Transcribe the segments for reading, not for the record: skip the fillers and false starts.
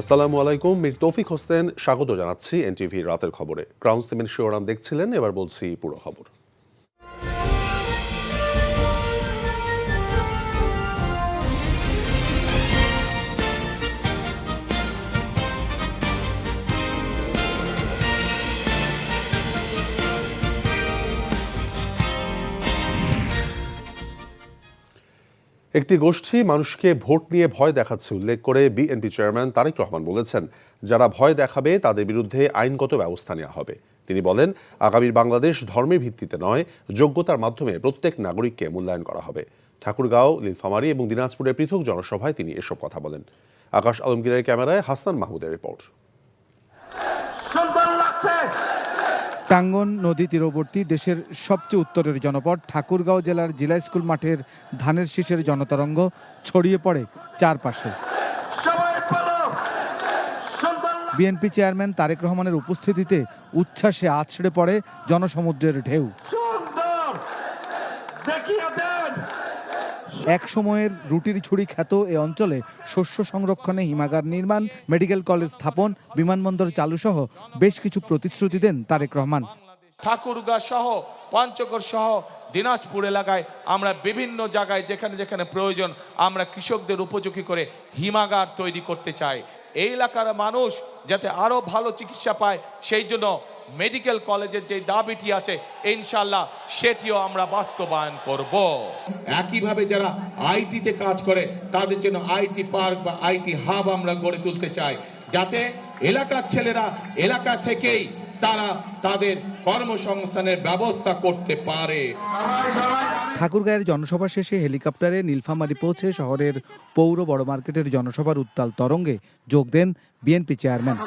আসসালামু আলাইকুম, মীর তৌফিক হোসেন স্বাগত জানাচ্ছি এনটিভি রাতের খবরে। ক্রাউন সিমেন্ট শিরোনাম দেখছিলেন, এবার বলছি পুরো খবর। একটি গোষ্ঠী মানুষকে ভোট নিয়ে ভয় দেখাচ্ছে উল্লেখ করে বিএনপি চেয়ারম্যান তারেক রহমান বলেছেন, যারা ভয় দেখাবে তাদের বিরুদ্ধে আইনগত ব্যবস্থা নেওয়া হবে। তিনি বলেন, আগামীর বাংলাদেশ ধর্মের ভিত্তিতে নয়, যোগ্যতার মাধ্যমে প্রত্যেক নাগরিককে মূল্যায়ন করা হবে। ঠাকুরগাঁও, নীলফামারী এবং দিনাজপুরের পৃথক জনসভায় তিনি এসব কথা বলেন। আকাশ আলমগীরের ক্যামেরায় হাসান মাহমুদের রিপোর্ট। টাঙ্গন নদী তীরবর্তী দেশের সবচেয়ে উত্তরের জনপদ ঠাকুরগাঁও জেলার জিলা স্কুল মাঠের ধানের শীষের জনতরঙ্গ ছড়িয়ে পড়ে চারপাশে। বিএনপি চেয়ারম্যান তারেক রহমানের উপস্থিতিতে উচ্ছ্বাসে আছড়ে পড়ে জনসমুদ্রের ঢেউ। এক সময়ের রুটির ছুরি খ্যাত এ অঞ্চলে শস্য সংরক্ষণে হিমাগার নির্মাণ, মেডিকেল কলেজ স্থাপন, বিমানবন্দর চালু সহ বেশ কিছু প্রতিশ্রুতি দেন তারেক রহমান। ঠাকুরগাঁ সহ পঞ্চগড় সহ দিনাজপুর এলাকায় আমরা বিভিন্ন জায়গায় যেখানে যেখানে প্রয়োজন আমরা কৃষকদের উপযোগী করে হিমাগার তৈরি করতে চাই। এই এলাকার মানুষ যাতে আরো ভালো চিকিৎসা পায়, সেই জন্য মেডিকেল কলেজের যে দাবিটি আছে ইনশাআল্লাহ সেটিও আমরা বাস্তবায়ন করব। একইভাবে যারা আইটিতে কাজ করে তাদের জন্য আইটি পার্ক বা আইটি হাব আমরা গড়ে তুলতে চাই, যাতে এলাকার ছেলেরা এলাকা থেকেই তারা তাদের কর্মসংস্থানের ব্যবস্থা করতে পারে। ঠাকুরগাঁয়ের জনসভা শেষে হেলিকপ্টারে নীলফামারী পৌঁছে শহরের পৌর বড় মার্কেটের জনসভার উত্তাল তরঙ্গে যোগ দেন বিএনপি চেয়ারম্যান।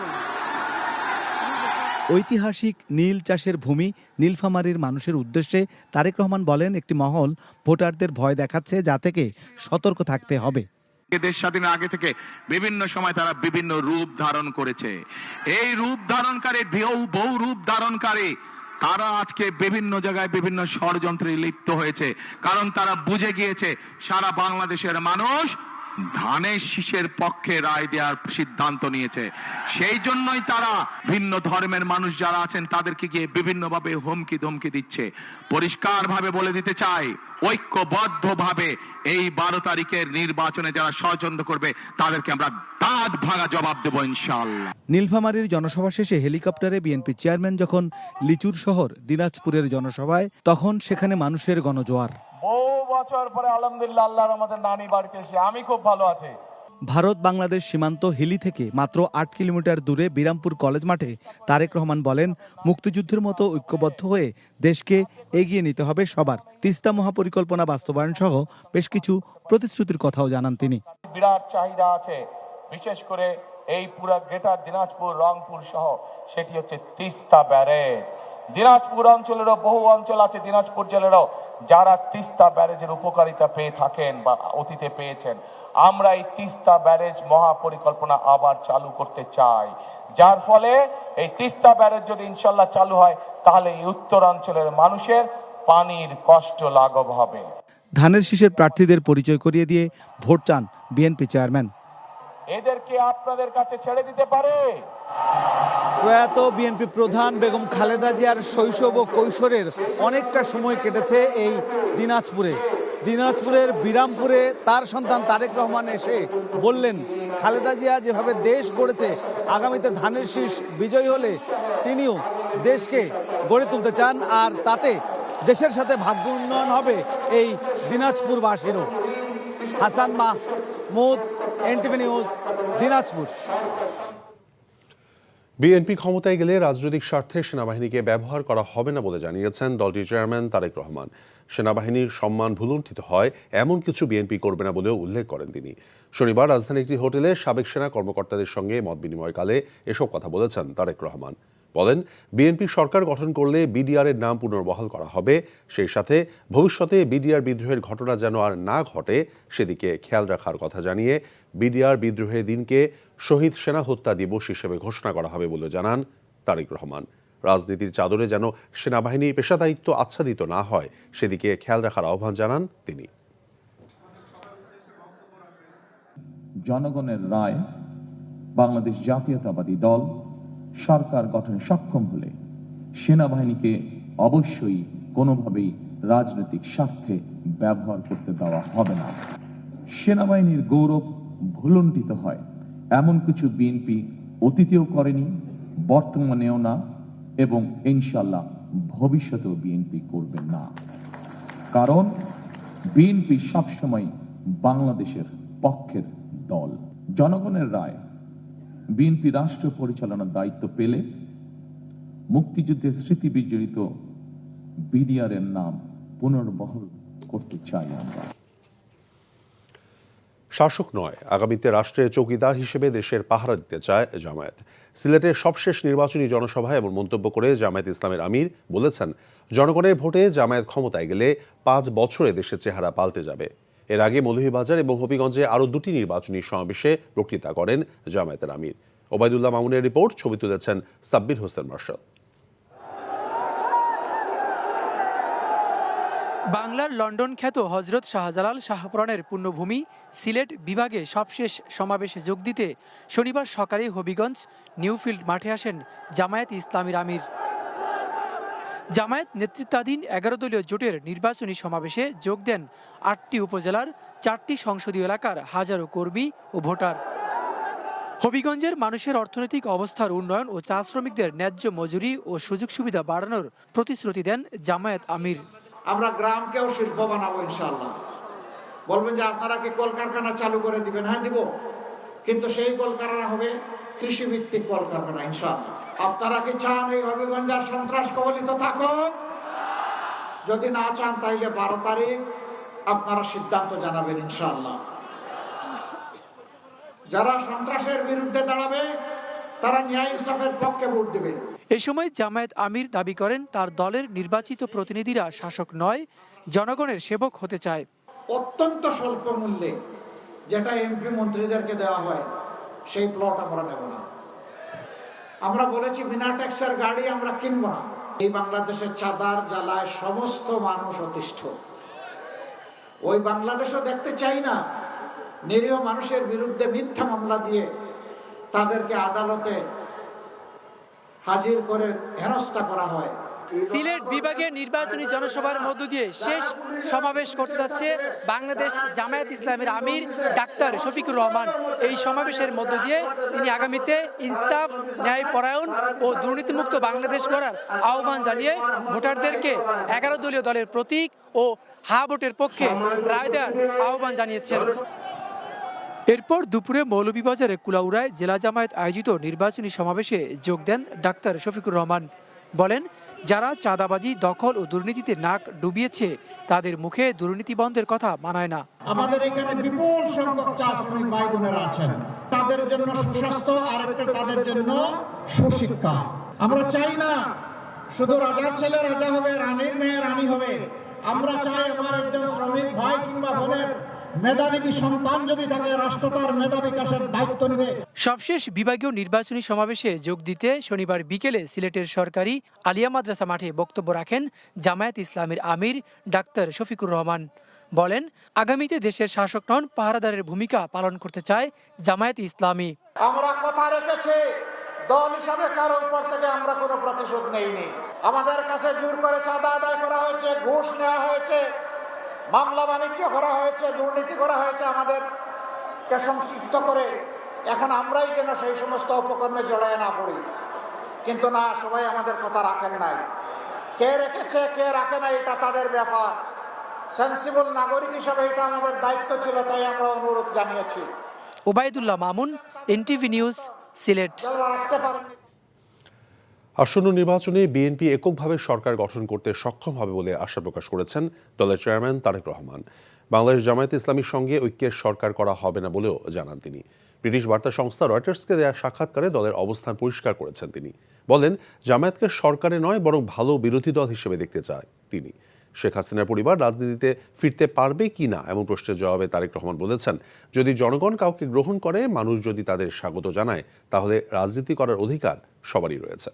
ঐতিহাসিক নীল চাষের ভূমি নীলফামারীর মানুষের উদ্দেশ্যে তারেক রহমান বলেন, একটি মহল ভোটারদের ভয় দেখাচ্ছে, যা থেকে সতর্ক থাকতে হবে। দেশ স্বাধীনের আগে থেকে বিভিন্ন সময় তারা বিভিন্ন রূপ ধারণ করেছে। এই রূপ ধারণকারী বহু রূপ ধারণকারী তারা আজকে বিভিন্ন জায়গায় বিভিন্ন ষড়যন্ত্রে লিপ্ত হয়েছে, কারণ তারা বুঝে গিয়েছে সারা বাংলাদেশের মানুষ ধানের শীষের পক্ষে রায় দেওয়ার সিদ্ধান্ত নিয়েছে। সেই জন্যই তারা ভিন্ন ধর্মের মানুষ যারা আছেন তাদেরকে গিয়ে বিভিন্নভাবে হুমকি ধমকি দিচ্ছে। পরিষ্কারভাবে বলে দিতে চাই, ঐক্যবদ্ধভাবে এই 12 তারিখের নির্বাচনে যারা ষড়যন্ত্র করবে তাদেরকে আমরা দাঁত ভাঙা জবাব দেব ইনশাআল্লাহ। নীলফামারীর জনসভা শেষে হেলিকপ্টারে বিএনপি চেয়ারম্যান যখন লিচুর শহর দিনাজপুরের জনসভায়, তখন সেখানে মানুষের গণজোয়ার। বহু বছর পরে আলহামদুলিল্লাহ আল্লাহর আমাদের নানি বাড়িতে এসে আমি খুব ভালো আছি। ভারত বাংলাদেশ সীমান্ত হিলি থেকে মাত্র 8 কিলোমিটার দূরে বিরামপুর কলেজ মাঠে তারেক রহমান বলেন, মুক্তিযুদ্ধের মতো ঐক্যবদ্ধ হয়ে দেশকে এগিয়ে নিতে হবে সবার। তিস্তা মহাপরিকল্পনা বাস্তবায়ন সহ বেশ কিছু প্রতিশ্রুতির কথাও জানান তিনি। বিরাট চাহিদা আছে, বিশেষ করে এই পুরা গ্রেটার দিনাজপুর, রংপুর সহ, সেটি হচ্ছে তিস্তা ব্যারেজ। দিনাজপুর অঞ্চলেরও বহু অঞ্চল আছে, দিনাজপুর জেলারও, যারা তিস্তা ব্যারেজের উপকারিতা পেয়ে থাকেন বা অতীতে পেয়েছেন। আমরা এই তিস্তা ব্যারেজ মহাপরিকল্পনা আবার চালু করতে চাই, যার ফলে এই তিস্তা ব্যারেজ যদি ইনশাল্লাহ চালু হয় তাহলে এই উত্তরাঞ্চলের মানুষের পানির কষ্ট লাঘব হবে। ধানের শীষের প্রার্থীদের পরিচয় করিয়ে দিয়ে ভোট চান বিএনপি চেয়ারম্যান। এদেরকে আপনাদের কাছে ছেড়ে দিতে পারে। প্রয়াত বিএনপি প্রধান বেগম খালেদা জিয়ার শৈশব ও কৈশোরের অনেকটা সময় কেটেছে এই দিনাজপুরে। দিনাজপুরের বিরামপুরে তার সন্তান তারেক রহমান এসে বললেন, খালেদা জিয়া যেভাবে দেশ গড়েছে, আগামীতে ধানের শীষ বিজয়ী হলে তিনিও দেশকে গড়ে তুলতে চান, আর তাতে দেশের সাথে ভাগ্য উন্নয়ন হবে এই দিনাজপুরবাসীরও। Hasan Mahmud, NTV news, Dinajpur. BNP ক্ষমতায় গেলে রাজনৈতিক স্বার্থে সেনাবাহিনীকে ব্যবহার করা হবে না বলে জানিয়েছেন দলটির চেয়ারম্যান তারেক রহমান। সেনাবাহিনীর সম্মান ভুলুণ্ঠিত হয় এমন কিছু বিএনপি করবে না বলেও উল্লেখ করেন তিনি। শনিবার রাজধানীর একটি হোটেলে সাবেক সেনা কর্মকর্তাদের সঙ্গে মত বিনিময়কালে এসব কথা বলেছেন তারেক রহমান। বলেন, বিএনপি সরকার গঠন করলে বিডিআর এর নাম পুনর্বহাল করা হবে, সেই সাথে ভবিষ্যতে বিডিআর বিদ্রোহের ঘটনা যেন আর না ঘটে সেদিকে খেয়াল রাখার কথা জানিয়ে বিডিআর বিদ্রোহের দিনকে শহীদ সেনা হত্যা দিবস হিসেবে ঘোষণা করা হবে বলে জানান তারেক রহমান। রাজনীতির চাদরে যেন সেনাবাহিনী পেশাদারিত্ব আচ্ছাদিত না হয় সেদিকে খেয়াল রাখার আহ্বান জানান তিনি। জনগণের রায় বাংলাদেশ জাতীয়তাবাদী দল সরকার গঠনে সক্ষম হলে সেনাবাহিনীকে অবশ্যই কোনোভাবেই রাজনৈতিক স্বার্থে ব্যবহার করতে দেওয়া হবে না। সেনাবাহিনীর গৌরব ভুলুণ্ঠিত হয় এমন কিছু বিএনপি অতীতেও করেনি, বর্তমানেও না, এবং ইনশাল্লাহ ভবিষ্যতেও বিএনপি করবে না। কারণ বিএনপি সবসময় বাংলাদেশের পক্ষের দল। জনগণের রায় বিএনপি রাষ্ট্র পরিচালনার দায়িত্ব পেলে মুক্তিযুদ্ধের স্মৃতি বিজড়িত বিডিআরের নাম পুনর্বহাল করতে চাই আমরা। শাসক নয়, আগামীতে রাষ্ট্রের চৌকিদার হিসেবে দেশের পাহারা দিতে চায় জামায়াত। সিলেটের সবশেষ নির্বাচনী জনসভায় এমন মন্তব্য করে জামায়াত ইসলামের আমির বলেছেন, জনগণের ভোটে জামায়াত ক্ষমতায় গেলে 5 বছরে দেশের চেহারা পাল্টে যাবে। এর আগে মৌলভীবাজার এবং হবিগঞ্জে আরও 2টি নির্বাচনী সমাবেশে বক্তৃতা করেন জামায়াতের আমির। ওবায়দুল্লাহ মামুনের রিপোর্ট, ছবি তুলেছেন সাব্বির হোসেন মার্শাল। বাংলার লন্ডন খ্যাত হজরত শাহজালাল শাহপুরাণের পুণ্যভূমি সিলেট বিভাগে সবশেষ সমাবেশে যোগ দিতে শনিবার সকালে হবিগঞ্জ নিউফিল্ড মাঠে আসেন জামায়াত ইসলামীর আমির। জামায়াত নেতৃত্বাধীন 11 দলীয় জোটের নির্বাচনী সমাবেশে যোগ দেন 8টি উপজেলার 4টি সংসদীয় এলাকার হাজারো কর্মী ও ভোটার। হবিগঞ্জের মানুষের অর্থনৈতিক অবস্থার উন্নয়ন ও চা শ্রমিকদের ন্যায্য মজুরি ও সুযোগ সুবিধা বাড়ানোর প্রতিশ্রুতি দেন জামায়াত আমির। আমরা গ্রামকেও শিল্প বানাবো ইনশাআল্লাহ। বলবেন যে আপনারা কি কলকারখানা চালু করে দিবেন? হ্যাঁ দিব, কিন্তু সেই কলকারখানা হবে কৃষি ভিত্তিক কলকারখানা ইনশাআল্লাহ। আপনারা কি চান এই হবিগঞ্জের সন্ত্রাস কবলিত থাকুক? যদি না চান তাইলে 12 তারিখ আপনারা সিদ্ধান্ত জানাবেন ইনশাআল্লাহ। যারা সন্ত্রাসের বিরুদ্ধে দাঁড়াবে তারা ন্যায় ইনসাফের পক্ষে ভোট দেবে। এই সময় জামায়াত আমির দাবি করেন, তার দলের নির্বাচিত প্রতিনিধিরা শাসক নয়, জনগণের সেবক হতে চায়। অত্যন্ত স্বল্প মূল্যে যেটা এমপি মন্ত্রীদেরকে দেওয়া হয় সেই প্লট আমরা নেব না। আমরা বলেছি বিনা ট্যাক্সের গাড়ি আমরা কিনব না। এই বাংলাদেশের চাঁদার জ্বালায় সমস্ত মানুষ অতিষ্ঠ। ওই বাংলাদেশও দেখতে চাই না নিরীহ মানুষের বিরুদ্ধে মিথ্যা মামলা দিয়ে তাদেরকে আদালতে হাজির করে হেনস্থা করা হয়। সিলেট বিভাগের নির্বাচনী জনসভার মধ্য দিয়ে শেষ সমাবেশ করতে যাচ্ছে বাংলাদেশ জামায়াত ইসলামের আমির ডাক্তার শফিকুর রহমান। এই সমাবেশের মধ্য দিয়ে তিনি আগামীতে ইনসাফ, ন্যায়পরায়ণ ও দুর্নীতিমুক্ত বাংলাদেশ গড়ার আহ্বান জানিয়ে ভোটারদেরকে 11 দলীয় দলের প্রতীক ও হা ভোটের পক্ষে রায় দেওয়ার আহ্বান জানিয়েছেন। এরপর দুপুরে মৌলভীবাজারে কুলাউড়ায় জেলা জামায়াত আয়োজিত নির্বাচনী সমাবেশে যোগ দেন ডাক্তার শফিকুর রহমান। বলেন, যারা চাঁদাবাজি, দখল ও দুর্নীতিতে নাক ডুবিয়েছে তাদের মুখে দুর্নীতি বন্ধের কথা মানায় না। আমাদের এখানে বিপুল সংখ্যক চা শ্রমিক ভাই বোনেরা আছেন, তাদের জন্য সুস্বাস্থ্য আর একটা তাদের জন্য সুশিক্ষা। আমরা চাই না শুধু রাজার ছেলে রাজা হবে, রানীর মেয়ে রানী হবে। আমরা চাই আমার একজন শ্রমিক ভাই কিংবা বোনের মেধাবী সন্তান যদি থাকে, রাষ্ট্র তার মেধা বিকাশের দায়িত্ব নেবে। সবশেষ বিভাগীয় নির্বাচনী সমাবেশে যোগ দিতে শনিবার বিকেলে সিলেটের সরকারি আলিয়া মাদ্রাসা মাঠে বক্তব্য রাখেন জামায়াত ইসলামের আমির ডাক্তার শফিকুর রহমান। বলেন, আগামীতে দেশের শাসক নন, পাহারাদারের ভূমিকা পালন করতে চায় জামায়াত ইসলামী। আমরা কথা রেখেছি, দল হিসাবে কারোর উপর থেকে আমরা কোনো প্রতিশোধ নেইনি। আমাদের কাছে জোর করে চাঁদা আদায় করা হয়েছে, ঘুষ নেওয়া হয়েছে, মামলা বাণিজ্য করা হয়েছে, দুর্নীতি করা হয়েছে আমাদেরকে সংক্ষিপ্ত করে। এখন আমরাই যেন সেই সমস্ত উপকরণে জড়ায় না পড়ি। কিন্তু না, সবাই আমাদের কথা রাখেন নাই। কে রেখেছে কে রাখে না এটা তাদের ব্যাপার। সেন্সিবল নাগরিক হিসাবে এটা আমাদের দায়িত্ব ছিল, তাই আমরা অনুরোধ জানিয়েছি। Obaidullah Mamun, NTV news, Sylhet. রাখতে পারেননি। আসন্ন নির্বাচনে বিএনপি এককভাবে সরকার গঠন করতে সক্ষম হবে বলে আশা প্রকাশ করেছেন দলের চেয়ারম্যান তারেক রহমান। বাংলাদেশ জামায়াত ইসলামীর সঙ্গে ঐক্যের সরকার করা হবে না বলেও জানান তিনি। ব্রিটিশ বার্তা সংস্থা রয়টার্সকে দেয়া সাক্ষাৎকারে দলের অবস্থান পরিষ্কার করেছেন তিনি। বলেন, জামায়াতকে সরকারে নয় বরং ভালো বিরোধী দল হিসেবে দেখতে চায় তিনি। শেখ হাসিনার পরিবার রাজনীতিতে ফিরতে পারবে কি না এমন প্রশ্নের জবাবে তারেক রহমান বলেছেন, যদি জনগণ কাউকে গ্রহণ করে, মানুষ যদি তাদের স্বাগত জানায়, তাহলে রাজনীতি করার অধিকার সবারই রয়েছে।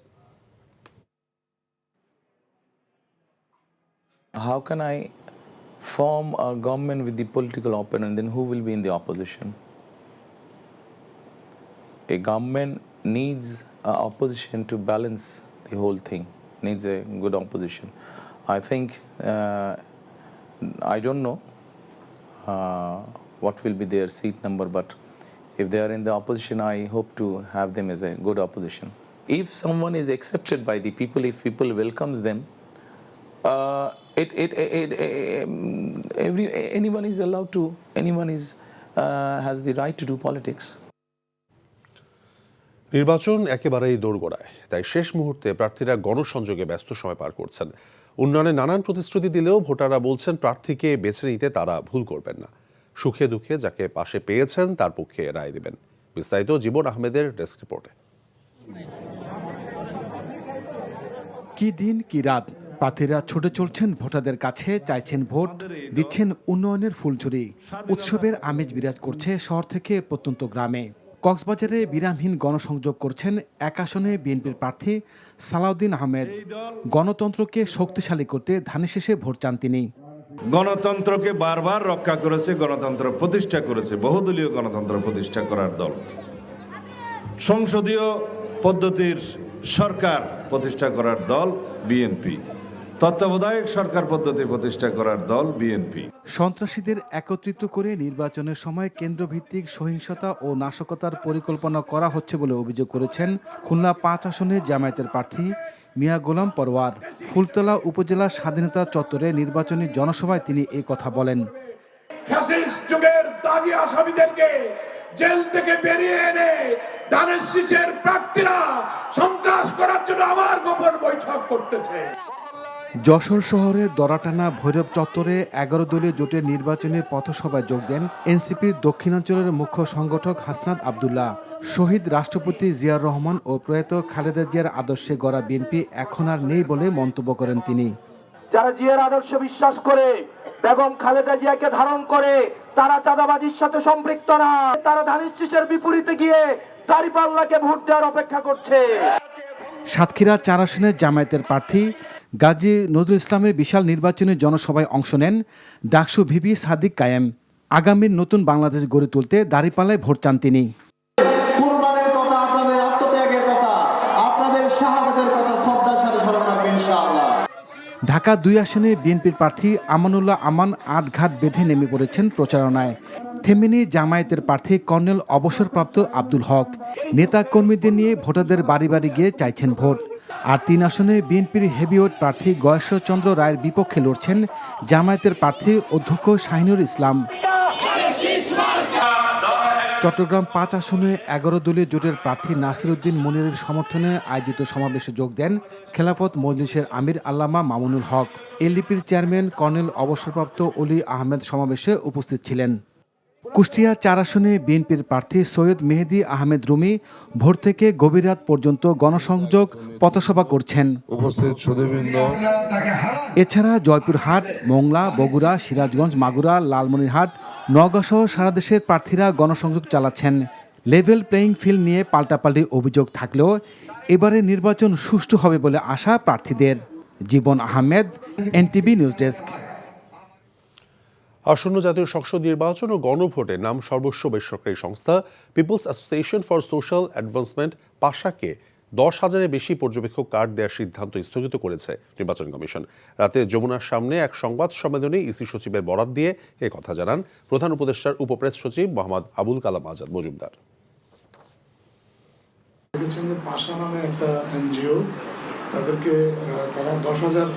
How can I form a government with the political opponent? Then who will be in the opposition? a government needs opposition to balance the whole thing, needs a good opposition. I think, I don't know what will be their seat number, but if they are in the opposition, I hope to have them as a good opposition. If someone is accepted by the people, if people welcomes them, anyone is allowed to, anyone is has the right to do politics. নির্বাচন একেবারেই দোরগোড়ায়, তাই শেষ মুহূর্তে প্রার্থীরা গণসংযোগে ব্যস্ত সময় পার করছেন। উন্নয়নে নানান প্রতিশ্রুতি দিলেও ভোটাররা বলছেন প্রার্থীকে বেছে নিতে তারা ভুল করবেন না। সুখে দুঃখে যাকে পাশে পেয়েছেন তার পক্ষে রায় দেবেন। বিস্তারিত জীবন আহমেদের ডেস্ক রিপোর্টে। কি দিন কি রাত, প্রার্থীরা ছুটে চলছেন ভোটারদের কাছে, চাইছেন ভোট, দিচ্ছেন উন্নয়নের ফুলঝুরি। উৎসবের আমেজ বিরাজ করছে শহর থেকে প্রত্যন্ত গ্রামে। কক্সবাজারে বিরামহীন গণসংযোগ করছেন এক আসনে বিএনপির প্রার্থী সালাউদ্দিন আহমেদ। গণতন্ত্রকে শক্তিশালী করতে ধানের শেষে ভোট চান তিনি। গণতন্ত্রকে বারবার রক্ষা করেছে, গণতন্ত্র প্রতিষ্ঠা করেছে, বহুদলীয় গণতন্ত্র প্রতিষ্ঠা করার দল, সংসদীয় পদ্ধতির সরকার প্রতিষ্ঠা করার দল বিএনপি, তত্ত্বাবধায়ক সরকার পদ্ধতি প্রতিষ্ঠা করার দল বিএনপি। সন্ত্রাসীদের একত্রিত করে নির্বাচনের সময় কেন্দ্রভিত্তিক সহিংসতা ও নাশকতার পরিকল্পনা করা হচ্ছে বলে অভিযোগ করেছেন খুলনা ৫ আসনে জামায়াতের প্রার্থী মিয়া গোলাম পরওয়ার। ফুলতলা উপজেলা স্বাধীনতা চত্বরে নির্বাচনী জনসভায় তিনি এই কথা বলেন। ফ্যাসিস্ট যুগের দাগী আসামিদেরকে জেল থেকে বেরিয়ে এনে ধানের শীষের প্রার্থীরা সন্ত্রাস করার জন্য আবার গোপন বৈঠক করতেছে। যশোর শহরে দরাটানা ভৈরব চত্বরে ১১ দলীয় জোটের নির্বাচনী পথসভায় যোগ দেন এনসিপির দক্ষিণাঞ্চলের মুখ্য সংগঠক হাসনাত আব্দুল্লাহ। শহীদ রাষ্ট্রপতি জিয়াউর রহমান ও প্রয়াত খালেদা জিয়ার আদর্শে গড়া বিএনপি এখন আর নেই বলে মন্তব্য করেন তিনি। যারা জিয়ার আদর্শে বিশ্বাস করে, বেগম খালেদা জিয়াকে ধারণ করে, তারা চাঁদাবাজির সাথে সম্পৃক্ত না। তারা ধানের শীষের বিপরীতে গিয়ে দাঁড়িপাল্লাকে ভোট দেওয়ার অপেক্ষা করছে। সাতক্ষীরা ৪ আসনের জামায়াতের প্রার্থী গাজী নজরুল ইসলামের বিশাল নির্বাচনী জনসভায় অংশ নেন ডাকসু ভিপি সাদিক কায়েম। আগামীর নতুন বাংলাদেশ গড়ে তুলতে দাঁড়িপাল্লায় ভোট চান তিনি। কুরবানির কথা, আপনাদের আত্মত্যাগের কথা, আপনাদের শাহাদাতের কথা শ্রদ্ধার সাথে স্মরণ রাখবেন ইনশাআল্লাহ। ঢাকা ২ আসনে বিএনপির প্রার্থী আমানুল্লাহ আমান আটঘাট বেঁধে নেমে পড়েছেন প্রচারণায়। থেমেনি জামায়াতের প্রার্থী কর্নেল অবসরপ্রাপ্ত আব্দুল হক। নেতা কর্মীদের নিয়ে ভোটারদের বাড়ি বাড়ি গিয়ে চাইছেন ভোট। আর ৩ আসনে বিএনপির হেভিওয়েট প্রার্থী গয়েশ্বরচন্দ্র রায়ের বিপক্ষে লড়ছেন জামায়াতের প্রার্থী অধ্যক্ষ শাহিনুর ইসলাম। চট্টগ্রাম ৫ আসনে ১১ দলীয় জোটের প্রার্থী নাসির উদ্দিন মুনিরের সমর্থনে আয়োজিত সমাবেশে যোগ দেন খেলাফত মজলিসের আমির আল্লামা মামুনুল হক। এলডিপির চেয়ারম্যান কর্নেল অবসরপ্রাপ্ত অলি আহমেদ সমাবেশে উপস্থিত ছিলেন। কুষ্টিয়া ৪ আসনে বিএনপির প্রার্থী সৈয়দ মেহেদী আহমেদ রুমি ভোর থেকে গভীর রাত পর্যন্ত গণসংযোগ পথসভা করছেন। এছাড়া জয়পুরহাট, মোংলা, বগুড়া, সিরাজগঞ্জ, মাগুরা, লালমনিরহাট, নওগাঁ সহ সারা দেশের প্রার্থীরা গণসংযোগ চালাচ্ছেন। লেভেল প্লেয়িং ফিল্ড নিয়ে পাল্টাপাল্টি অভিযোগ থাকলেও এবারে নির্বাচন সুষ্ঠু হবে বলে আশা প্রার্থীদের। জীবন আহমেদ, এনটিভি নিউজ ডেস্ক। আসন্ন জাতীয় সংসদ নির্বাচন ও গণভোটে নাম সর্বস্ব বেসরকারি সংস্থা people's association for social advancement পাশাকে ১০,০০০-এর বেশি পর্যবেক্ষক কার্ড দেওয়ার সিদ্ধান্ত স্থগিত করেছে নির্বাচন কমিশন। রাতে যমুনার সামনে এক সংবাদ সম্মেলনে ইসি সচিবের বরাত দিয়ে এ কথা জানান প্রধান উপদেষ্টার উপপ্রেস সচিব মোহাম্মদ আবুল কালাম আজাদ মজুমদার। পাশা নামে একটা এনজিও, তাদেরকে তারা ১০,০০০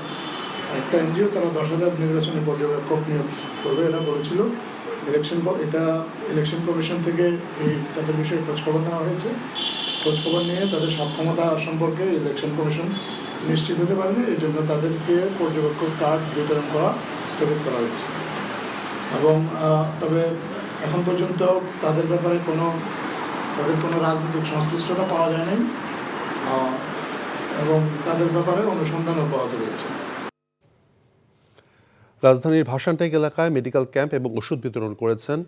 একটা এনজিও, তারা ১০,০০০ নির্বাচনী পর্যবেক্ষক নিয়োগ করবে এটা বলেছিল। ইলেকশন কমিশন থেকে তাদের বিষয়ে খোঁজখবর নেওয়া হয়েছে। খোঁজখবর নিয়ে তাদের সক্ষমতা সম্পর্কে ইলেকশন কমিশন নিশ্চিত হতে পারেনি, এই জন্য তাদেরকে পর্যবেক্ষক কার্ড বিতরণ করা স্থগিত করা হয়েছে। এবং তবে এখন পর্যন্ত তাদের ব্যাপারে তাদের কোনো রাজনৈতিক সংশ্লিষ্টতা পাওয়া যায়নি এবং তাদের ব্যাপারে অনুসন্ধান অব্যাহত রয়েছে। রাজধানীর ভাসানটেক এলাকায় মেডিকেল ক্যাম্প এবং ওষুধ বিতরণ করেছেন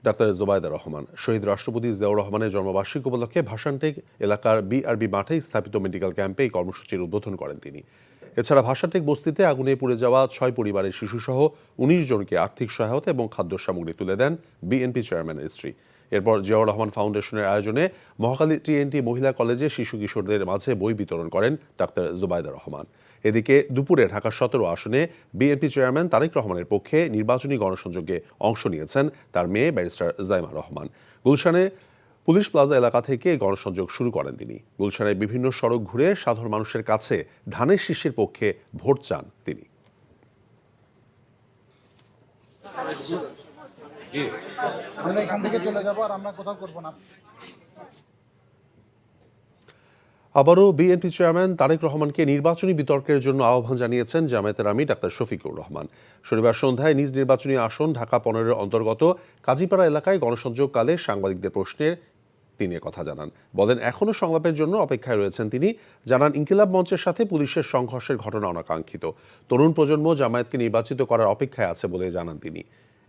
ডাক্তার জোবায়দা রহমান। শহীদ রাষ্ট্রপতি জিয়াউর রহমানের জন্মবার্ষিকী উপলক্ষে ভাসানটেক এলাকার বিআরবি মাঠে স্থাপিত মেডিকেল ক্যাম্পে এই কর্মসূচির উদ্বোধন করেন তিনি। এছাড়া ভাসানটেক বস্তিতে আগুনে পুড়ে যাওয়া ৬ পরিবারের শিশুসহ ১৯ জনকে আর্থিক সহায়তা এবং খাদ্য সামগ্রী তুলে দেন বিএনপি চেয়ারম্যানের স্ত্রী। এরপর জিয়াউর রহমান ফাউন্ডেশনের আয়োজনে মহাখালী টিএনটি মহিলা কলেজে শিশু কিশোরদের মাঝে বই বিতরণ করেন ডাক্তার জুবাইদা রহমান। এদিকে দুপুরে ঢাকা 17 আসনে বিএনপি চেয়ারম্যান তারেক রহমানের পক্ষে নির্বাচনী গণসংযোগে অংশ নিয়েছেন তার মেয়ে ব্যারিস্টার জাইমা রহমান। গুলশানে পুলিশ প্লাজা এলাকা থেকে গণসংযোগ শুরু করেন তিনি। গুলশানের বিভিন্ন সড়ক ঘুরে সাধারণ মানুষের কাছে ধানের শীষের পক্ষে ভোট চান তিনি। এখান থেকে চলে যাবো আর আমরা কোথাও করবো না। আবারও বিএনপি চেয়ারম্যান তারেক রহমানকে নির্বাচনী বিতর্কের জন্য আহ্বান জানিয়েছেন জামায়াতের আমির ডাক্তার শফিকুর রহমান। শনিবার সন্ধ্যায় নিজ নির্বাচনী আসন ঢাকা 15 অন্তর্গত কাজীপাড়া এলাকায় গণসংযোগকালে সাংবাদিকদের প্রশ্নের তিনি কথা জানান। বলেন এখনও সংলাপের জন্য অপেক্ষায় রয়েছেন তিনি। জানান ইনকিলাব মঞ্চের সাথে পুলিশের সংঘর্ষের ঘটনা অনাকাঙ্ক্ষিত। তরুণ প্রজন্ম জামায়াতকে নির্বাচিত করার অপেক্ষায় আছে বলে জানান তিনি।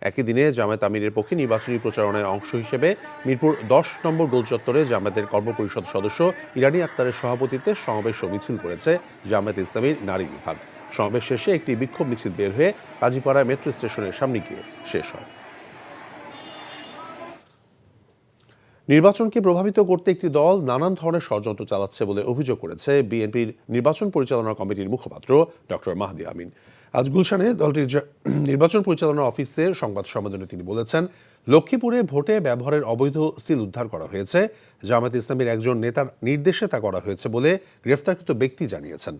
একই দিনে জামায়াত আমিরের পক্ষে নির্বাচনী প্রচারণায় অংশ হিসেবে মিরপুর 10 নম্বর গোলচত্বরে জামায়াতের কর্মপরিষদ সদস্য ইরানী আক্তারের সভাপতিত্বে সমাবেশ ও মিছিল করেছে জামায়াত ইসলামীর নারী বিভাগ। সমাবেশ শেষে একটি বিক্ষোভ মিছিল বের হয়ে কাজীপাড়া মেট্রো স্টেশনের সামনে গিয়ে শেষ হয়। নির্বাচনকে প্রভাবিত করতে একটি দল নানান ধরনের ষড়যন্ত্র চালাচ্ছে বলে অভিযোগ করেছে বিএনপির নির্বাচন পরিচালনা কমিটির মুখপাত্র ডক্টর মাহদি আমিন। আজ গুলশানে দলটির নির্বাচন পরিচালনা অফিসের সংবাদ সম্মেলনে তিনি বলেছেন, লক্ষ্মীপুরে ভোটে ব্যবহারের অবৈধ সিল উদ্ধার করা হয়েছে। জামায়াত ইসলামীর একজন নেতার নির্দেশে তা করা হয়েছে বলে গ্রেফতারকৃত ব্যক্তি জানিয়েছেন।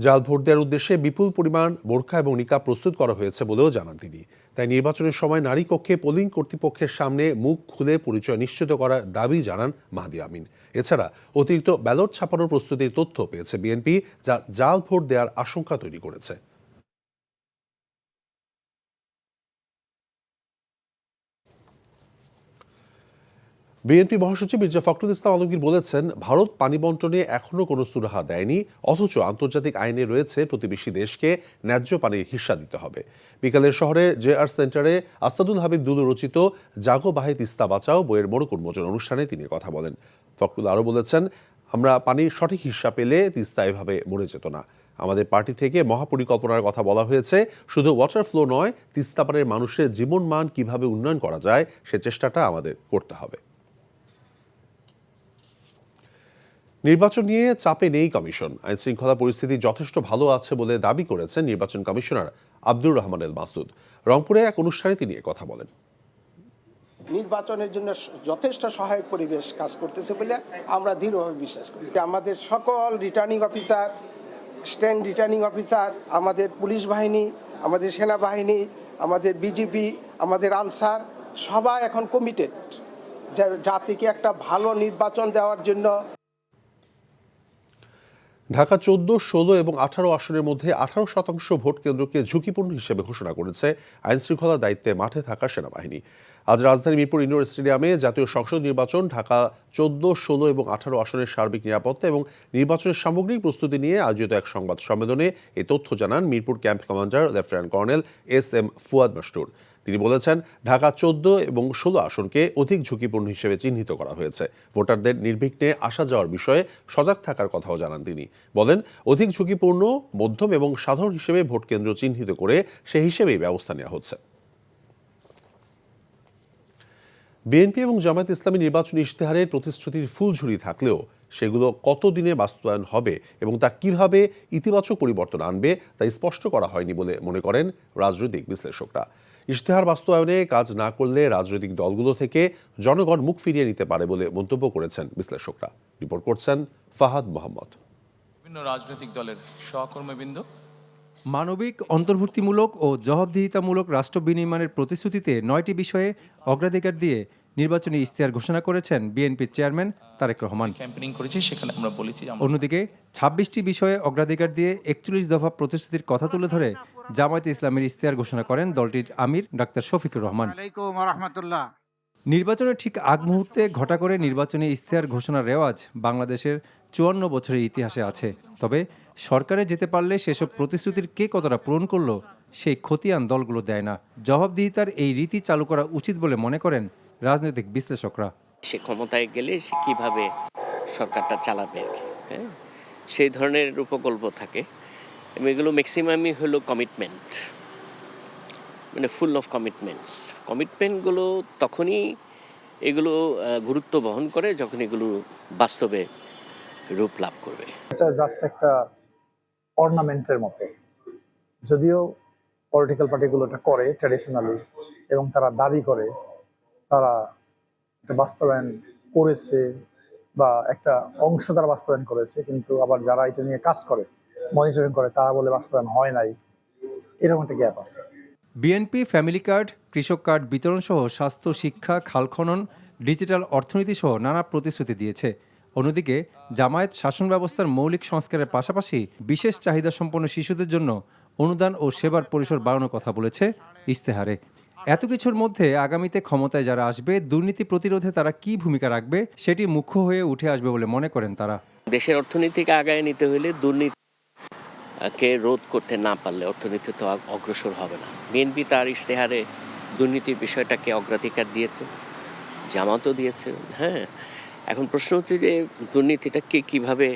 জাল ভোট দেওয়ার উদ্দেশ্যে বিপুল পরিমাণ বোরকা এবং নিকাব প্রস্তুত করা হয়েছে বলেও জানান তিনি। তাই নির্বাচনের সময় নারী কক্ষে পোলিং কর্তৃপক্ষের সামনে মুখ খুলে পরিচয় নিশ্চিত করার দাবি জানান মাহদি আমিন। এছাড়া অতিরিক্ত ব্যালট ছাপানোর প্রস্তুতির তথ্য পেয়েছে বিএনপি, যা জাল ভোট দেওয়ার আশঙ্কা তৈরি করেছে। বিএনপি মহাসচিব মির্জা ফখরুল ইসলাম আলমগীর বলেছেন, ভারত পানি বন্টনে এখনো কোনো সুরাহা দেয়নি, অথচ আন্তর্জাতিক আইনে রয়েছে প্রতিবেশী দেশকে ন্যায্য পানির হিস্সা দিতে হবে। বিকালের শহরে জেআর সেন্টারে আস্তাদুল হাবিব দুলু রচিত জাগো বাহে তিস্তা বাঁচাও বইয়ের মোড়ক উন্মোচন অনুষ্ঠানে তিনি কথা বলেন। ফখরুল আরও বলেছেন, আমরা পানির সঠিক হিস্সা পেলে তিস্তা এভাবে মরে যেত না। আমাদের পার্টি থেকে মহাপরিকল্পনার কথা বলা হয়েছে। শুধু ওয়াটার ফ্লো নয়, তিস্তা পাড়ের মানুষের জীবনমান কিভাবে উন্নয়ন করা যায় সে চেষ্টাটা আমাদের করতে হবে। নির্বাচন নিয়ে চাপে নেই কমিশন। আইন শৃঙ্খলা পরিস্থিতি যথেষ্ট ভালো আছে বলে দাবি করেছেন নির্বাচন কমিশনার আব্দুর রহমান এল মাসুদ। রংপুরে এক অনুষ্ঠানে তিনি কথা বলেন। নির্বাচনের জন্য যথেষ্ট সহায়ক পরিবেশ কাজ করতেছে বলে আমরা দৃঢ়ভাবে বিশ্বাস করি। আমাদের সকল returning officer, stand returning officer, আমাদের পুলিশ বাহিনী, আমাদের সেনাবাহিনী, আমাদের বিজিবি, আমাদের আনসার সবাই এখন কমিটেড জাতিকে একটা ভালো নির্বাচন দেওয়ার জন্য। ঢাকা 14, 16 এবং 18 আসনের মধ্যে 18% ভোট কেন্দ্রকে ঝুঁকিপূর্ণ হিসেবে ঘোষণা করেছে আইন শৃঙ্খলার দায়িত্বে মাঠে থাকা সেনাবাহিনী। আজ রাজধানী মিরপুর ইনডোর স্টেডিয়ামে জাতীয় সংসদ নির্বাচন, ঢাকা 14, 16 এবং 18 আসনের সার্বিক নিরাপত্তা এবং নির্বাচনের সামগ্রিক প্রস্তুতি নিয়ে আয়োজিত এক সংবাদ সম্মেলনে এই তথ্য জানান Mirpur camp commander lieutenant colonel SM. Fuad Mastur. তিনি বলেছেন, ঢাকা 14 এবং 16 আসনকে অধিক ঝুঁকিপূর্ণ হিসেবে চিহ্নিত করা হয়েছে। ভোটারদের নির্বিঘ্নে আসা যাওয়ার বিষয়ে সজাগ থাকার কথাও জানান তিনি। বলেন, অধিক ঝুঁকিপূর্ণ, মধ্যম এবং সাধারণ হিসেবে ভোট কেন্দ্র চিহ্নিত করে সেই হিসেবেই ব্যবস্থা নেওয়া হচ্ছে। বিএনপি এবং জামায়াত ইসলামী নির্বাচনী ইশতেহারের প্রতিশ্রুতির ফুলঝুরি থাকলেও সেগুলো কতদিনে বাস্তবায়ন হবে এবং তা কিভাবে ইতিবাচক পরিবর্তন আনবে তা স্পষ্ট করা হয়নি বলে মনে করেন রাজনৈতিক বিশ্লেষকরা। ইশতেহার বাস্তবায়নে কাজ না করলে রাজনৈতিক দলগুলো থেকে জনগণ মুখ ফিরিয়ে নিতে পারে বলে মন্তব্য করেছেন বিশ্লেষকরা। রিপোর্ট করছেন ফাহাদ মোহাম্মদ। বিভিন্ন রাজনৈতিক দলের সহকর্মীবৃন্দ মানবিক, অন্তর্ভুক্তিমূলক ও জবাবদিহিতামূলক রাষ্ট্র বিনির্মাণের প্রতিশ্রুতিতে 9টি বিষয়ে অগ্রাধিকার দিয়ে নির্বাচনী ইশতেহার ঘোষণা করেছেন বিএনপির চেয়ারম্যান তারেক রহমান। ক্যাম্পেইনিং করেছি, সেখানে আমরা বলেছি। অন্যদিকে 26টি বিষয়ে অগ্রাধিকার দিয়ে 41 দফা প্রতিশ্রুতির কথা তুলে ধরে জামায়াত ইসলামের ইশতেহার ঘোষণা করেন দলটির আমির ডাক্তার শফিকুর রহমান। নির্বাচনের ঠিক আগ মুহূর্তে ঘটা করে নির্বাচনী ইশতেহার ঘোষণার রেওয়াজ বাংলাদেশের 54 বছরের ইতিহাসে আছে। তবে সরকারে যেতে পারলে সেসব প্রতিশ্রুতির কে কতটা পূরণ করলো সেই খতিয়ান দলগুলো দেয় না। জবাবদিহিতার এই রীতি চালু করা উচিত বলে মনে করেন রাজনৈতিক বিশ্লেষকরা। সে ক্ষমতায় গেলে সে কিভাবে সরকারটা চালাবে, হ্যাঁ, সেই ধরনের উপকল্প থাকে এবং এগুলো ম্যাক্সিমামই হলো কমিটমেন্ট, মানে ফুল অফ কমিটমেন্টসগুলো তখনই এগুলো গুরুত্ব বহন করে যখন এগুলো বাস্তবে রূপ লাভ করবে। এটা জাস্ট একটা অর্নামেন্টের মতো, যদিও পলিটিক্যাল পার্টিগুলো এটা করে ট্র্যাডিশনালি এবং তারা দাবি করে তারা এটা বাস্তবায়ন করেছে বা একটা অংশ তারা বাস্তবায়ন করেছে, কিন্তু আবার যারা এটা নিয়ে কাজ করে মনিটরিং করে তারা বলে বাস্তবায়ন হয় নাই, এরকম একটা গ্যাপ আছে। বিএনপি ফ্যামিলি কার্ড, কৃষক কার্ড বিতরণ সহ স্বাস্থ্য, শিক্ষা, খাল খনন, ডিজিটাল অর্থনীতি সহ নানা প্রতিশ্রুতি দিয়েছে। অন্যদিকে জামায়াত শাসন ব্যবস্থার মৌলিক সংস্কারের পাশাপাশি বিশেষ চাহিদা সম্পন্ন শিশুদের জন্য অনুদান ও সেবার পরিসর বাড়ানোর কথা বলেছে ইশতেহারে। এত কিছুর মধ্যে আগামীতে ক্ষমতায় যারা আসবে, দুর্নীতি প্রতিরোধে তারা কি ভূমিকা রাখবে সেটি মুখ্য হয়ে উঠে আসবে বলে মনে করেন তারা। দেশের অর্থনীতিকে আগায় নিতে হলে দুর্নীতিকে রোধ করতে না পারলে অর্থনীতি তো অগ্রসর হবে না। বিএনপি তার ইশতেহারে দুর্নীতির বিষয়টাকে অগ্রাধিকার দিয়েছে, জামাতও দিয়েছে। হ্যাঁ, এখন প্রশ্ন হচ্ছে যে দুর্নীতিটাকে কিভাবে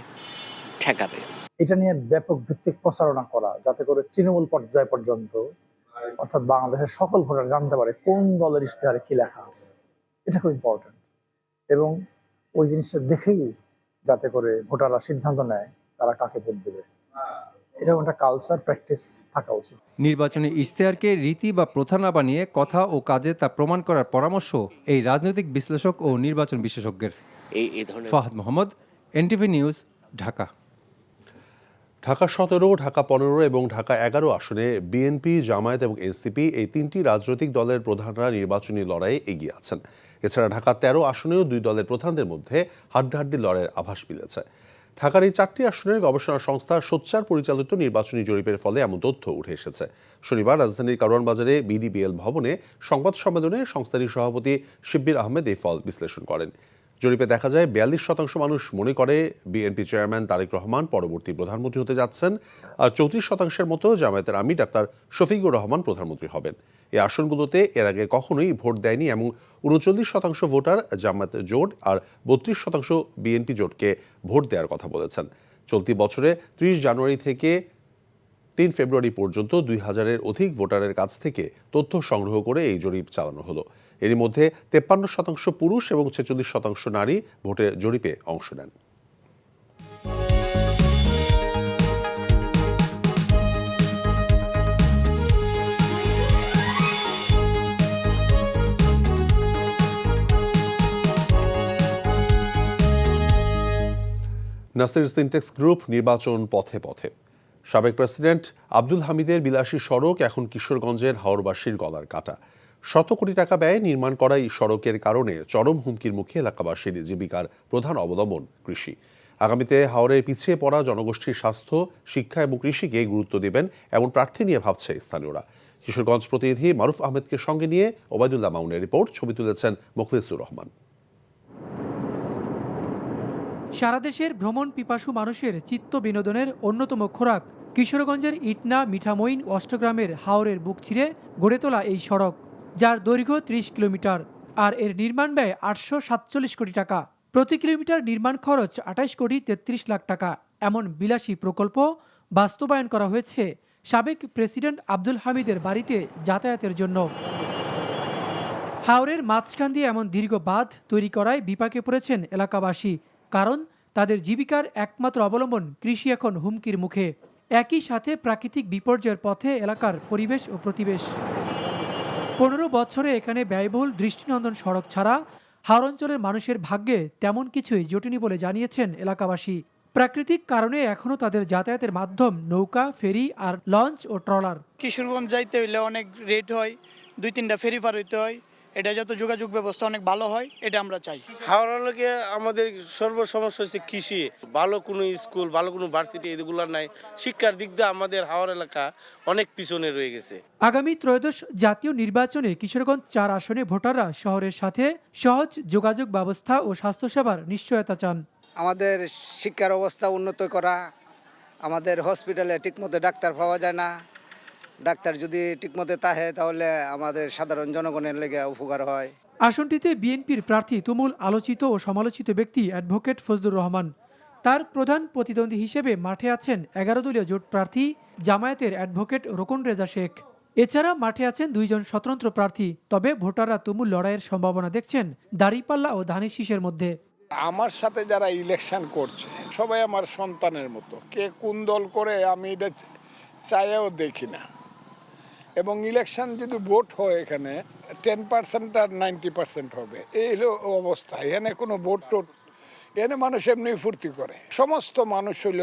ঠেকাবে। এটা নিয়ে ব্যাপক ভিত্তিক প্রচারণা করা, যাতে করে তৃণমূল পর্যায় পর্যন্ত অর্থাৎ বাংলাদেশের সকল ভোটার জানতে পারে কোন দলের ইশতেহারে কি লেখা আছে। এটা খুব ইম্পর্টেন্ট, এবং ওই জিনিসটা দেখেই যাতে করে ভোটাররা সিদ্ধান্ত নেয় তারা কাকে ভোট দেবে। এরকম একটা কালচার প্র্যাকটিস থাকা উচিত। নির্বাচনী ইশতেহারকে রীতি বা প্রথা না বানিয়ে কথা ও কাজে তা প্রমাণ করার পরামর্শ এই রাজনৈতিক বিশ্লেষক ও নির্বাচন বিশেষজ্ঞের। Fahad Mohammad, NTV news, Dhaka. ঢাকা 17, ঢাকা 15 এবং ঢাকা 11 আসনে বিএনপি, জামায়াত এবং এনসিপি এই তিনটি রাজনৈতিক দলের প্রধানরা নির্বাচনী লড়াইয়ে এগিয়ে আছেন। এছাড়া ঢাকা 13 আসনেও দুই দলের প্রধানদের মধ্যে হাড্ডাহাড্ডি লড়াইয়ের আভাস মিলেছে। ঢাকার এই 4টি আসনের গবেষণা সংস্থা সোচ্চার পরিচালিত নির্বাচনী জরিপের ফলে এমন তথ্য উঠে এসেছে। শনিবার রাজধানীর কারওয়ান বাজারে বিডিবিএল ভবনে সংবাদ সম্মেলনে সংস্থাটির সভাপতি শিব্বির আহমেদ এই ফল বিশ্লেষণ করেন। জরিপে দেখা যায় 42% মানুষ মনে করে বিএনপি চেয়ারম্যান তারেক রহমান পরবর্তী প্রধানমন্ত্রী হতে যাচ্ছেন, আর 34% মতো জামায়াতের আমির ডাক্তার শফিকুর রহমান প্রধানমন্ত্রী হবেন। এই আসনগুলোতে এর আগে কখনোই ভোট দেয়নি এবং 39% ভোটার জামায়াত জোট আর 32% বিএনপি জোটকে ভোট দেওয়ার কথা বলেছেন। চলতি বছরে 30 জানুয়ারি থেকে 3 ফেব্রুয়ারি পর্যন্ত 2000-এর অধিক ভোটারের কাছ থেকে তথ্য সংগ্রহ করে এই জরিপ চালানো হলো। এর মধ্যে 53% পুরুষ এবং 46% নারী ভোটের জরিপে অংশ নেন। নাসির সিনটেক্স গ্রুপ নির্বাচন পথে পথে। সাবেক প্রেসিডেন্ট আব্দুল হামিদের বিলাসী সড়ক এখন কিশোরগঞ্জের হাওরবাসীর গলার কাটা। শত কোটি টাকা ব্যয়ে নির্মাণ করা এই সড়কের কারণে চরম হুমকির মুখে এলাকাবাসীর জীবিকার প্রধান অবলম্বন কৃষি। আগামীতে হাওরের পিছিয়ে পড়া জনগোষ্ঠীর স্বাস্থ্য, শিক্ষা এবং কৃষিকে গুরুত্ব দেবেন এমন প্রার্থী নিয়ে ভাবছে স্থানীয়রা। কিশোরগঞ্জ প্রতিনিধি মারুফ আহমেদকে সঙ্গে নিয়ে ওবায়দুল্লাহ মামুনের রিপোর্ট। ছবি তুলেছেন মোখলেসুর রহমান। সারা দেশের ভ্রমণ পিপাসু মানুষের চিত্ত বিনোদনের অন্যতম খোরাক কিশোরগঞ্জের ইটনা, মিঠামইন, অষ্টগ্রামের হাওরের বুক ছিঁড়ে গড়ে তোলা এই সড়ক, যার দৈর্ঘ্য 30 কিলোমিটার আর এর নির্মাণ ব্যয় 847 কোটি টাকা। প্রতি কিলোমিটার নির্মাণ খরচ 28 কোটি 33 লাখ টাকা। এমন বিলাসী প্রকল্প বাস্তবায়ন করা হয়েছে সাবেক প্রেসিডেন্ট আব্দুল হামিদের বাড়িতে যাতায়াতের জন্য। হাওরের মাঝখান দিয়ে এমন দীর্ঘ বাঁধ তৈরি করায় বিপাকে পড়েছেন এলাকাবাসী, কারণ তাদের জীবিকার একমাত্র অবলম্বন কৃষি এখন হুমকির মুখে। একই সাথে প্রাকৃতিক বিপর্যয়ের পথে এলাকার পরিবেশ ও প্রতিবেশ। 15 বছরে এখানে ব্যয়বহুল দৃষ্টিনন্দন সড়ক ছাড়া হাওর অঞ্চলের মানুষের ভাগ্যে তেমন কিছুই জোটেনি বলে জানিয়েছেন এলাকাবাসী। প্রাকৃতিক কারণে এখনও তাদের যাতায়াতের মাধ্যম নৌকা, ফেরি আর লঞ্চ ও ট্রলার। কিশোরগঞ্জ যাইতে হইলে অনেক রেট হয়, 2-3টা ফেরি পার হইতে হয়। এটা যত যোগাযোগ ব্যবস্থা অনেক ভালো হয়, এটা আমরা চাই। হাওড়া লোকে আমাদের সর্বসমস্যা হচ্ছে কৃষি। ভালো কোনো স্কুল, ভালো কোনো ভার্সিটি এগুলো নাই। শিক্ষার দিক দিয়ে আমাদের হাওড়া এলাকা অনেক পিছনে রয়ে গেছে। আগামী ত্রয়োদশ জাতীয় নির্বাচনে কিশোরগঞ্জ 4 আসনে ভোটাররা শহরের সাথে সহজ যোগাযোগ ব্যবস্থা ও স্বাস্থ্যসেবার নিশ্চয়তা চান। আমাদের শিক্ষার অবস্থা উন্নত করা, আমাদের হসপিটালে ঠিকমতো ডাক্তার পাওয়া যায় না, ডাক্তার যদি ঠিকমতো থাকে তাহলে আমাদের সাধারণ জনগণের লেগে উপকার হয়। আসনটিতে বিএনপির প্রার্থী তুমুল আলোচিত ও সমালোচিত ব্যক্তি অ্যাডভোকেট ফজলুর রহমান। তার প্রধান প্রতিদ্বন্দ্বী হিসেবে মাঠে আছেন 11 দলীয় জোট প্রার্থী জামায়াতের অ্যাডভোকেট রোকন রেজা শেখ। এছাড়া মাঠে আছেন 2 জন স্বতন্ত্র প্রার্থী। তবে ভোটাররা তুমুল লড়াইয়ের সম্ভাবনা দেখছেন দাঁড়িপাল্লা ও ধানের শীষের মধ্যে। আমার সাথে যারা ইলেকশন করছে সবাই আমার সন্তানের মতো, কে কোন দল করে আমি এটা চাইও দেখি না। এবং ইলেকশন যদি ভোট হয় এখানে 10% আর 90% হবে, এই হলো অবস্থা। এখানে কোনো ভোট টোট, এখানে মানুষ এমনি ফুর্তি করে। সমস্ত মানুষ হইল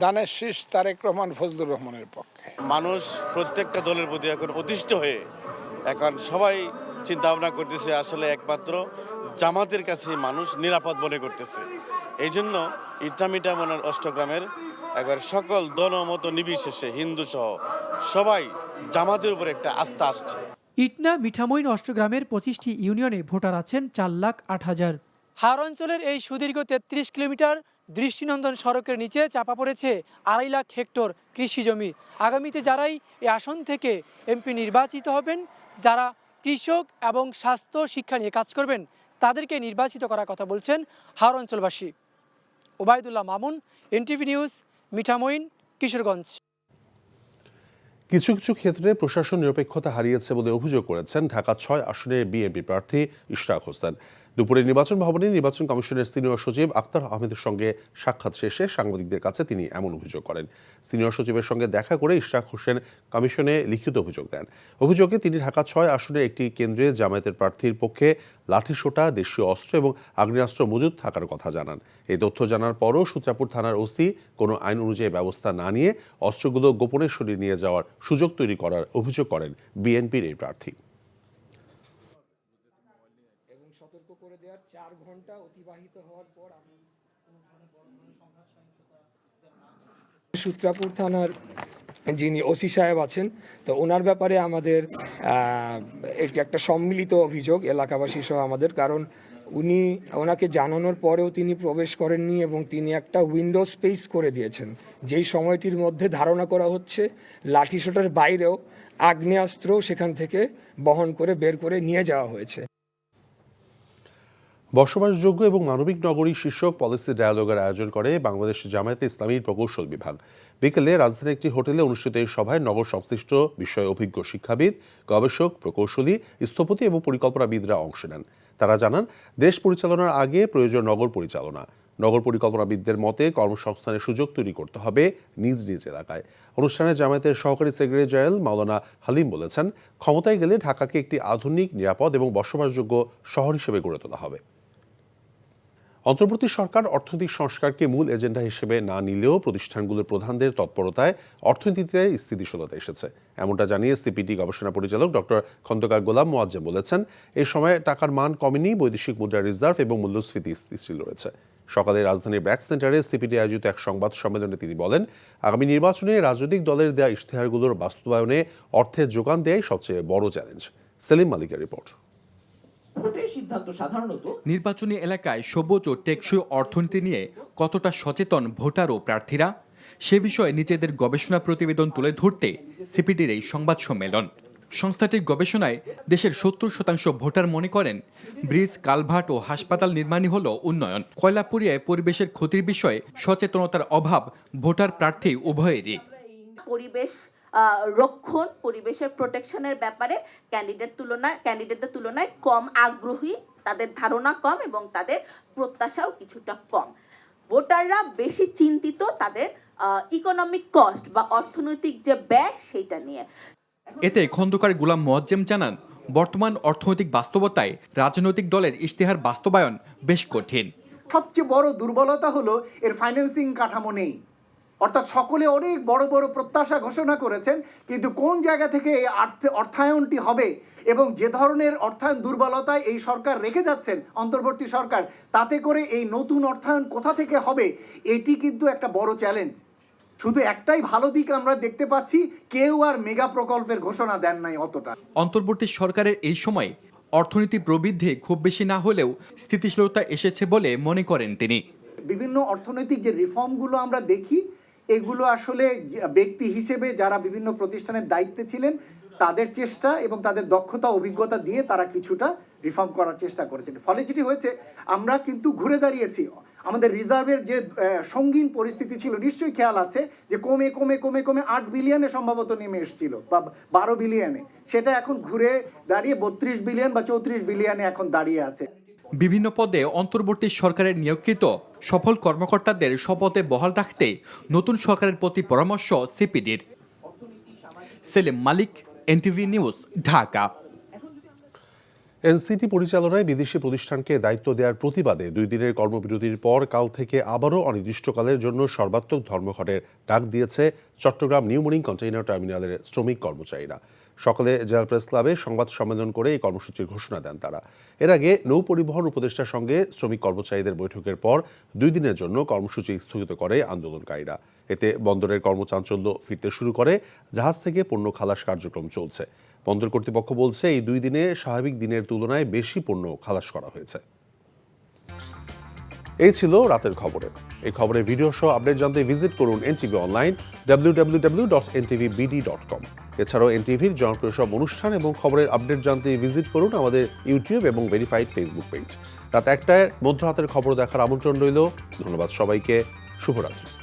ধানের শীষ তারেক রহমান ফজলুর রহমানের পক্ষে। মানুষ প্রত্যেকটা দলের প্রতি এখন অতিষ্ঠ হয়ে এখন সবাই চিন্তা ভাবনা করতেছে আসলে একমাত্র জামাতের কাছে মানুষ নিরাপদ মনে করতেছে। এই জন্য ইটনামিটা মনের অষ্টগ্রামের একবার সকল দলমত নির্বিশেষে হিন্দু সহ সবাই জামাতের উপর একটা আস্থা আসছে। ইটনা মিঠামইন অষ্টগ্রামের 25টি ইউনিয়নে ভোটার আছেন 4,08,000। হাওর অঞ্চলের এই সুদীর্ঘ 33 কিলোমিটার দৃষ্টিনন্দন সড়কের নিচে চাপা পড়েছে 2.5 লাখ হেক্টর কৃষি জমি। আগামীতে যারাই এই আসন থেকে এমপি নির্বাচিত হবেন, যারা কৃষক এবং স্বাস্থ্য শিক্ষা নিয়ে কাজ করবেন, তাদেরকে নির্বাচিত করার কথা বলছেন হাওর অঞ্চলবাসী। Obaidullah Mamun, NTV news, Mithamain, Kishoreganj. কিছু কিছু ক্ষেত্রে প্রশাসন নিরপেক্ষতা হারিয়েছে বলে অভিযোগ করেছেন ঢাকা 6 আসনের বিএনপি প্রার্থী ইশরাক হোসেন। দুপুরে নির্বাচন ভবনে নির্বাচন কমিশনের সিনিয়র সচিব আক্তার আহমেদের সঙ্গে সাক্ষাৎ শেষে সাংবাদিকদের কাছে তিনি এমন অভিযোগ করেন। সিনিয়র সচিবের সঙ্গে দেখা করে ইশরাক হোসেন কমিশনে লিখিত অভিযোগ দেন। অভিযোগে তিনি ঢাকা 6 আসনের একটি কেন্দ্রে জামায়াতের প্রার্থীর পক্ষে লাঠিসোঁটা, দেশীয় অস্ত্র এবং আগ্নেয়াস্ত্র মজুদ থাকার কথা জানান। এই তথ্য জানার পরও সূত্রাপুর থানার ওসি কোনো আইন অনুযায়ী ব্যবস্থা না নিয়ে অস্ত্রগুলো গোপনে সরিয়ে নিয়ে যাওয়ার সুযোগ তৈরি করার অভিযোগ করেন বিএনপির এই প্রার্থী। সতর্ক করে দেওয়ার 4 ঘন্টা অতিবাহিত হওয়ার পর সূত্রাপুর থানার যিনি ওসি সাহেব আছেন, তো ওনার ব্যাপারে আমাদের এটি একটা সম্মিলিত অভিযোগ এলাকাবাসী সহ আমাদের, কারণ ওনাকে জানানোর পরেও তিনি প্রবেশ করেননি এবং তিনি একটা উইন্ডো স্পেস করে দিয়েছেন, যেই সময়টির মধ্যে ধারণা করা হচ্ছে লাঠিসোঁটার বাইরেও আগ্নেয়াস্ত্র সেখান থেকে বহন করে বের করে নিয়ে যাওয়া হয়েছে। বসবাসযোগ্য এবং মানবিক নগরী শীর্ষক পলিসি ডায়ালগের আয়োজন করে বাংলাদেশ জামায়াতে ইসলামীর প্রকৌশল বিভাগ। বিকেলে রাজধানীর একটি হোটেলে অনুষ্ঠিত এই সভায় নগর সংশ্লিষ্ট বিষয়ে অভিজ্ঞ শিক্ষাবিদ, গবেষক, প্রকৌশলী, স্থপতি এবং পরিকল্পনাবিদরা অংশ নেন। তারা জানান, দেশ পরিচালনার আগে প্রয়োজন নগর পরিচালনা। নগর পরিকল্পনাবিদদের মতে কর্মসংস্থানের সুযোগ তৈরি করতে হবে নিজ নিজ এলাকায়। অনুষ্ঠানে জামায়াতের সহকারী সেক্রেটারি জেনারেল মাওলানা হালিম বলেছেন, ক্ষমতায় গেলে ঢাকাকে একটি আধুনিক, নিরাপদ এবং বসবাসযোগ্য শহর হিসেবে গড়ে তোলা হবে। অন্তর্বর্তী সরকার অর্থনৈতিক সংস্কারকে মূল এজেন্ডা হিসেবে না নিলেও প্রতিষ্ঠানগুলোর প্রধানদের তৎপরতায় অর্থনীতিতে স্থিতিশীলতা এসেছে, এমনটা জানিয়ে সিপিডি গবেষণা পরিচালক ডক্টর খন্দকার গোলাম মোয়াজ্জেম বলেছেন, এই সময় টাকার মান কমেনি, বৈদেশিক মুদ্রা রিজার্ভ এবং মূল্যস্ফীতি স্থিতিশীল রয়েছে। সকালে রাজধানীর ব্র্যাক সেন্টারে সিপিডি আয়োজিত এক সংবাদ সম্মেলনে তিনি বলেন, আগামী নির্বাচনে রাজনৈতিক দলের দেয়া ইশতেহারগুলোর বাস্তবায়নে অর্থের যোগান দেয়াই সবচেয়ে বড় চ্যালেঞ্জ। সেলিম মালিকের রিপোর্ট। নির্বাচনী এলাকায় সবুজ ও টেকসই অর্থনীতি নিয়ে কতটা সচেতন ভোটার ও প্রার্থীরা, সে বিষয়ে নিজেদের গবেষণা প্রতিবেদন তুলে ধরতে সিপিডির এই সংবাদ সম্মেলন। সংস্থাটির গবেষণায় দেশের 70% ভোটার মনে করেন ব্রিজ, কালভার্ট ও হাসপাতাল নির্মাণই হল উন্নয়ন। কয়লা পুড়িয়ায় পরিবেশের ক্ষতির বিষয়ে সচেতনতার অভাব ভোটার প্রার্থী উভয়েরই। পরিবেশ রক্ষণ, পরিবেশের প্রোটেকশনের ব্যাপারে ক্যান্ডিডেটদের তুলনায় কম আগ্রহী, তাদের ধারণা কম এবং তাদের প্রত্যাশাও কিছুটা কম। ভোটাররা বেশি চিন্তিত তাদের ইকোনমিক কস্ট বা অর্থনৈতিক যে ব্যয় সেইটা নিয়ে। এতে খন্দকার গোলাম মোয়াজ্জেম জানান, বর্তমান অর্থনৈতিক বাস্তবতায় রাজনৈতিক দলের ইশতেহার বাস্তবায়ন বেশ কঠিন। সবচেয়ে বড় দুর্বলতা হলো এর ফাইন্যান্সিং কাঠামো নেই, অর্থাৎ সকলে অনেক বড় বড় প্রত্যাশা ঘোষণা করেছেন, কিন্তু কোন জায়গা থেকে এই অর্থায়নটি হবে এবং যে ধরনের অর্থায়ন দুর্বলতায় এই সরকার রেখে যাচ্ছেন অন্তর্বর্তী সরকার, তাতে করে এই নতুন অর্থায়ন কোথা থেকে হবে, এটি কিন্তু একটা বড় চ্যালেঞ্জ। শুধু একটাই ভালো দিক আমরা দেখতে পাচ্ছি, কেউ আর মেগা প্রকল্পের ঘোষণা দেন নাই অতটা। অন্তর্বর্তী সরকারের এই সময় অর্থনীতি প্রবৃদ্ধি খুব বেশি না হলেও স্থিতিশীলতা এসেছে বলে মনে করেন তিনি। বিভিন্ন অর্থনৈতিক যে রিফর্মগুলো আমরা দেখি, এগুলো আসলে ব্যক্তি হিসেবে যারা বিভিন্ন প্রতিষ্ঠানের দায়িত্বে ছিলেন তাদের চেষ্টা এবং তাদের দক্ষতা অভিজ্ঞতা দিয়ে তারা কিছুটা রিফর্ম করার চেষ্টা করেছেন। ফলে যেটি হয়েছে, আমরা কিন্তু ঘুরে দাঁড়িয়েছি আমাদের রিজার্ভের যে সঙ্গীন পরিস্থিতি ছিল নিশ্চয়ই খেয়াল আছে যে কমে কমে কমে কমে 8 বিলিয়নে সম্ভবত নেমে এসেছিল বা 12 বিলিয়নে, সেটা এখন ঘুরে দাঁড়িয়ে 32 বিলিয়ন বা 34 বিলিয়নে এখন দাঁড়িয়ে আছে। বিভিন্ন পদে অন্তর্বর্তী সরকারের নিয়োগকৃত সফল কর্মকর্তাদের শপথে বহাল রাখতে নতুন সরকারের প্রতি পরামর্শ সিপিডির। সেলিম মালিক, এনটিভি নিউজ, ঢাকা। এনসিটি পরিচালনায় বিদেশি প্রতিষ্ঠানকে দায়িত্ব দেওয়ার প্রতিবাদে 2 দিনের কর্মবিরতির পর কাল থেকে আবারও অনির্দিষ্টকালের জন্য সর্বাত্মক ধর্মঘটের ডাক দিয়েছে চট্টগ্রাম নিউ মরিন কন্টেইনার টার্মিনালের শ্রমিক কর্মচারীরা। সকালে জেলা প্রেস ক্লাবে সংবাদ সম্মেলন করে এই কর্মসূচির ঘোষণা দেন তারা। এর আগে নৌ পরিবহন উপদেষ্টার সঙ্গে শ্রমিক কর্মচারীদের বৈঠকের পর 2 দিনের জন্য কর্মসূচি স্থগিত করে আন্দোলনকারীরা। এতে বন্দরের কর্মচাঞ্চল্য ফিরতে শুরু করে, জাহাজ থেকে পণ্য খালাস কার্যক্রম চলছে। বন্দর কর্তৃপক্ষ বলছে এই 2 দিনে স্বাভাবিক দিনের তুলনায় বেশি পণ্য খালাস করা হয়েছে। এই ছিল রাতের খবরে। এই খবরের ভিডিও সহ আপডেট জানতে ভিজিট করুন এনটিভি অনলাইন www.ntvbd.com। এছাড়াও এনটিভির জনপ্রিয় সব অনুষ্ঠান এবং খবরের আপডেট জানতে ভিজিট করুন আমাদের ইউটিউব এবং ভেরিফাইড ফেসবুক পেজ। রাত 1টায় মধ্যরাতের খবর দেখার আমন্ত্রণ রইল। ধন্যবাদ সবাইকে। শুভরাত্রি।